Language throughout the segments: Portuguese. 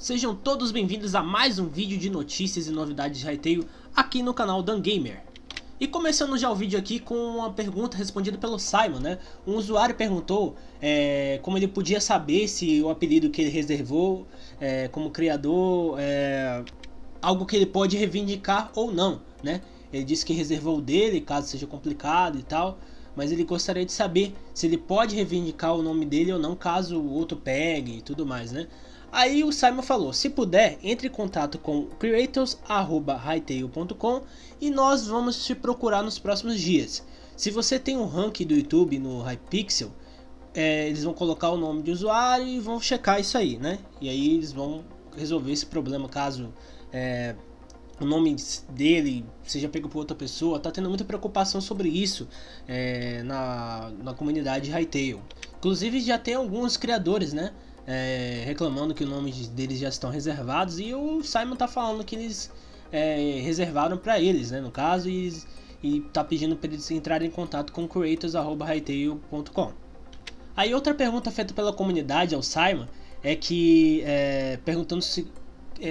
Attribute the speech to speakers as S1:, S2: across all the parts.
S1: Sejam todos bem-vindos a mais um vídeo de notícias e novidades de Hytale aqui no canal Dan Gamer. E começando já o vídeo aqui com uma pergunta respondida pelo Simon, né? Um usuário perguntou como ele podia saber se o apelido que ele reservou como criador é algo que ele pode reivindicar ou não, né? Ele disse que reservou o dele, caso seja complicado e tal, mas ele gostaria de saber se ele pode reivindicar o nome dele ou não, caso o outro pegue e tudo mais, né? Aí o Simon falou, se puder, entre em contato com creators@hytale.com e nós vamos te procurar nos próximos dias. Se você tem um ranking do YouTube no Hypixel, eles vão colocar o nome de usuário e vão checar isso aí, né? E aí eles vão resolver esse problema caso o nome dele seja pego por outra pessoa. Tá tendo muita preocupação sobre isso na comunidade Hytale. Inclusive já tem alguns criadores, né? Reclamando que o nome deles já estão reservados, e o Simon tá falando que eles reservaram para eles, né, no caso, e tá pedindo para eles entrarem em contato com creators@hytale.com. Aí outra pergunta feita pela comunidade ao Simon é que perguntando se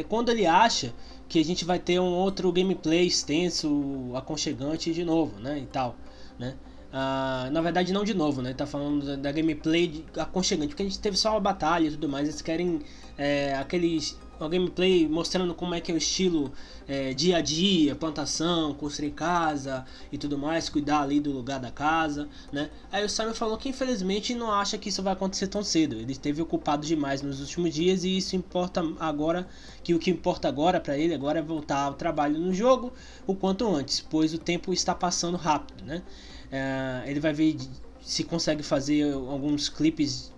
S1: quando ele acha que a gente vai ter um outro gameplay extenso, aconchegante de novo, né, e tal, né? Na verdade não de novo, né? Tá falando da gameplay aconchegante, porque a gente teve só uma batalha e tudo mais. Eles querem uma gameplay mostrando como é que é o estilo dia a dia, plantação, construir casa e tudo mais, cuidar ali do lugar da casa, né? Aí o Simon falou que infelizmente não acha que isso vai acontecer tão cedo. Ele esteve ocupado demais nos últimos dias e isso importa agora, que o que importa agora para ele agora é voltar ao trabalho no jogo o quanto antes, pois o tempo está passando rápido, né? Ele vai ver se consegue fazer alguns clipes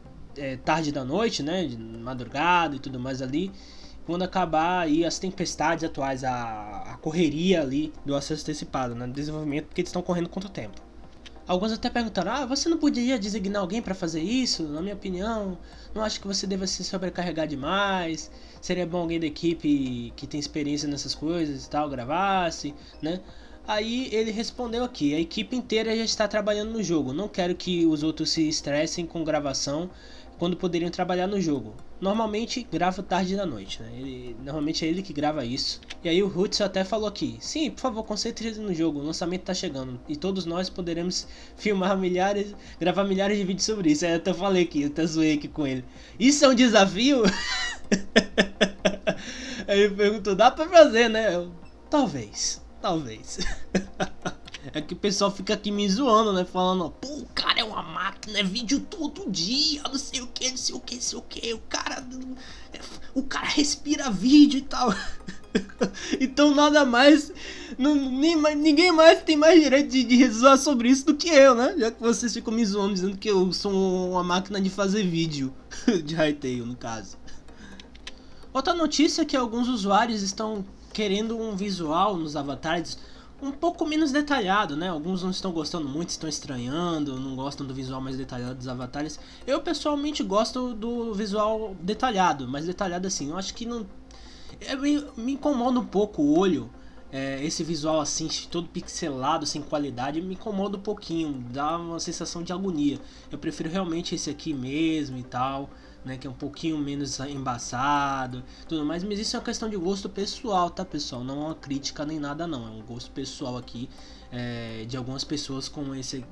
S1: tarde da noite, né, de madrugada e tudo mais ali, quando acabar aí as tempestades atuais, a correria ali do acesso antecipado, né, do desenvolvimento, porque eles estão correndo contra o tempo. Alguns até perguntaram, você não poderia designar alguém para fazer isso? Na minha opinião, não acho que você deva se sobrecarregar demais, seria bom alguém da equipe que tem experiência nessas coisas e tal, gravasse, né? Aí ele respondeu aqui, a equipe inteira já está trabalhando no jogo, não quero que os outros se estressem com gravação quando poderiam trabalhar no jogo. Normalmente grava tarde da noite, né? Normalmente é ele que grava isso. E aí o Roots até falou aqui, sim, por favor, concentre-se no jogo, o lançamento está chegando e todos nós poderemos gravar milhares de vídeos sobre isso. Aí eu até falei aqui, eu até zoei aqui com ele. Isso é um desafio? Aí ele perguntou, dá pra fazer, né? Talvez. É que o pessoal fica aqui me zoando, né? Falando, pô, o cara é uma máquina, é vídeo todo dia, não sei o que. O cara respira vídeo e tal. Então nada mais, ninguém mais tem mais direito de zoar sobre isso do que eu, né? Já que vocês ficam me zoando dizendo que eu sou uma máquina de fazer vídeo. De Hytale, no caso. Outra notícia é que alguns usuários estão querendo um visual nos avatares um pouco menos detalhado, né? Alguns não estão gostando muito, estão estranhando, não gostam do visual mais detalhado dos avatares. Eu pessoalmente gosto do visual detalhado, mais detalhado assim. Eu acho que não... me incomoda um pouco o olho, esse visual assim, todo pixelado, sem qualidade, me incomoda um pouquinho, dá uma sensação de agonia. Eu prefiro realmente esse aqui mesmo e tal, né, que é um pouquinho menos embaçado, tudo mais, mas isso é uma questão de gosto pessoal, tá, pessoal? Não é uma crítica nem nada, não. É um gosto pessoal aqui de algumas pessoas, como esse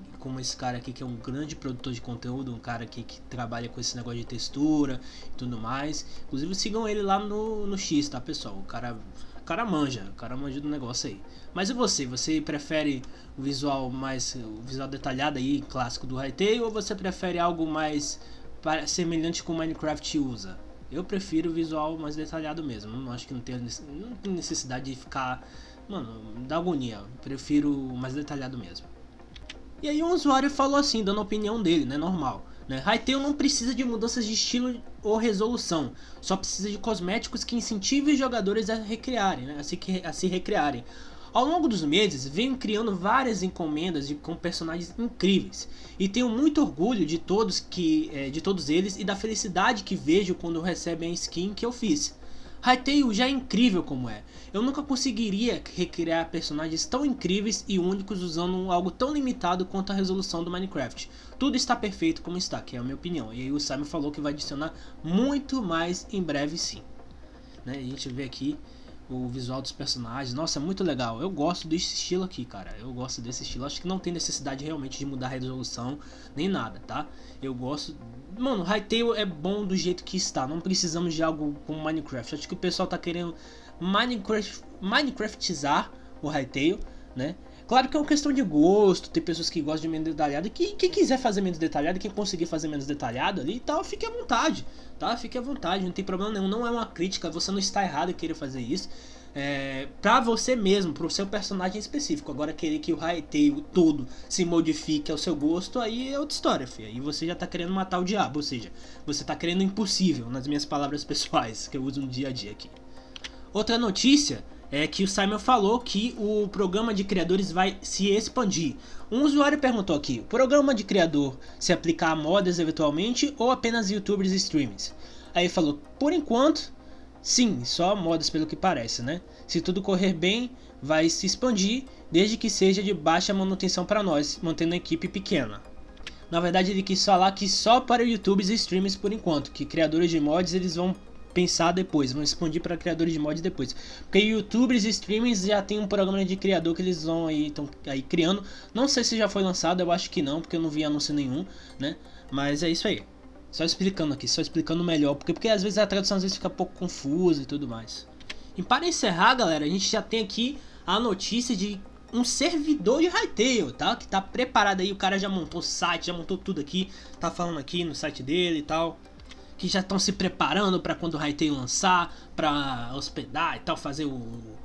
S1: cara aqui, que é um grande produtor de conteúdo, um cara aqui que trabalha com esse negócio de textura e tudo mais. Inclusive sigam ele lá no X, tá, pessoal? O cara manja do negócio aí. Mas e você? Você prefere o visual detalhado aí, clássico do Hytale, ou você prefere algo mais semelhante com o Minecraft usa? Eu prefiro o visual mais detalhado mesmo. Não acho que não tem necessidade de ficar... Mano, dá agonia. Eu prefiro o mais detalhado mesmo. E aí um usuário falou assim, dando a opinião dele, né? Normal, né? Hytale não precisa de mudanças de estilo ou resolução. Só precisa de cosméticos que incentivem os jogadores a recriarem, né? A se recriarem. Ao longo dos meses, venho criando várias encomendas com personagens incríveis e tenho muito orgulho de todos eles e da felicidade que vejo quando recebem a skin que eu fiz. Hytale já é incrível como é. Eu nunca conseguiria recriar personagens tão incríveis e únicos usando algo tão limitado quanto a resolução do Minecraft. Tudo está perfeito como está, que é a minha opinião. E aí o Simon falou que vai adicionar muito mais em breve, sim. né? A gente vê aqui o visual dos personagens. Nossa, é muito legal. Eu gosto desse estilo aqui, cara. Eu gosto desse estilo. Acho que não tem necessidade realmente de mudar a resolução nem nada, tá? Eu gosto. Mano, Hytale é bom do jeito que está. Não precisamos de algo como Minecraft. Acho que o pessoal tá querendo Minecraftizar o Hytale, né? Claro que é uma questão de gosto, tem pessoas que gostam de menos detalhado, e quem quiser fazer menos detalhado, quem conseguir fazer menos detalhado ali e tal, fique à vontade, tá? Fique à vontade, não tem problema nenhum, não é uma crítica, você não está errado em querer fazer isso, pra você mesmo, pro seu personagem específico. Agora querer que o Hytale todo se modifique ao seu gosto, aí é outra história, filho. Aí você já tá querendo matar o diabo, ou seja, você tá querendo o impossível, nas minhas palavras pessoais, que eu uso no dia a dia aqui. Outra notícia é que o Simon falou que o programa de criadores vai se expandir. Um usuário perguntou aqui: o programa de criador se aplica a modas eventualmente ou apenas youtubers e streamers? Aí ele falou: por enquanto, sim, só modas pelo que parece, né? Se tudo correr bem, vai se expandir, desde que seja de baixa manutenção para nós, mantendo a equipe pequena. Na verdade, ele quis falar que só para youtubers e streamers por enquanto, que criadores de mods eles vão pensar depois, vão expandir para criadores de mods depois, porque youtubers e streamers já tem um programa de criador que eles vão aí, estão aí criando. Não sei se já foi lançado, eu acho que não, porque eu não vi anúncio nenhum, né? Mas é isso aí, só explicando aqui, só explicando melhor, porque às vezes a tradução às vezes fica um pouco confusa e tudo mais. E para encerrar, galera, a gente já tem aqui a notícia de um servidor de Hytale, tá? Que tá preparado aí, o cara já montou o site, já montou tudo aqui, tá falando aqui no site dele e tal, que já estão se preparando para quando o Hytale lançar, para hospedar e tal, fazer o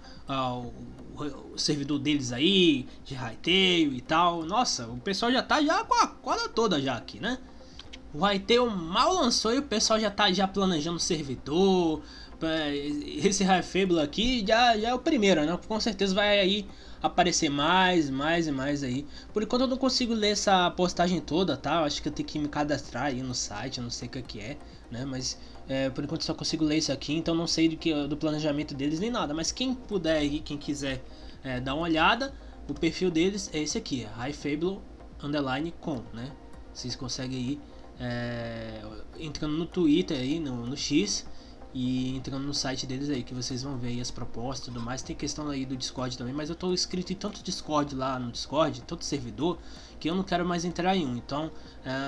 S1: servidor deles aí, de Hytale e tal. Nossa, o pessoal já tá já com a corda toda já aqui, né? O Hytale mal lançou e o pessoal já tá já planejando o servidor. Esse Hyfable aqui já é o primeiro, né? Com certeza vai aí aparecer mais e mais aí. Por enquanto eu não consigo ler essa postagem toda, tá? Eu acho que eu tenho que me cadastrar aí no site, eu não sei o que é, né? Mas por enquanto só consigo ler isso aqui, então não sei do planejamento deles nem nada. Mas quem puder aí, quem quiser dar uma olhada, o perfil deles é esse aqui, Hyfable_com, né? Vocês conseguem aí entrando no Twitter aí, no X, e entrando no site deles aí, que vocês vão ver aí as propostas e tudo mais. Tem questão aí do Discord também, mas eu tô inscrito em tanto Discord lá no Discord, tanto servidor, que eu não quero mais entrar em um. Então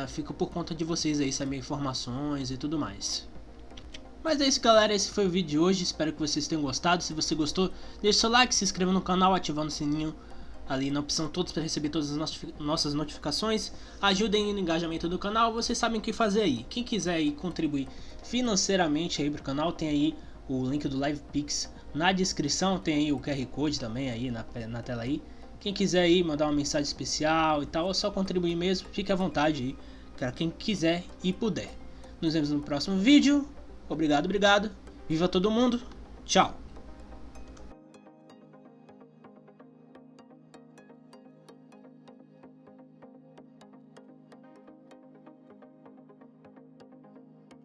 S1: fica por conta de vocês aí saber informações e tudo mais. Mas é isso, galera, esse foi o vídeo de hoje, espero que vocês tenham gostado. Se você gostou, deixa seu like, se inscreva no canal, ativando o sininho ali na opção todos para receber todas as nossas notificações. Ajudem no engajamento do canal, vocês sabem o que fazer aí. Quem quiser aí contribuir financeiramente aí pro canal, tem aí o link do LivePix na descrição, tem aí o QR Code também aí na tela aí. Quem quiser aí mandar uma mensagem especial e tal, é só contribuir mesmo, fique à vontade aí, para quem quiser e puder. Nos vemos no próximo vídeo, obrigado, viva todo mundo, tchau!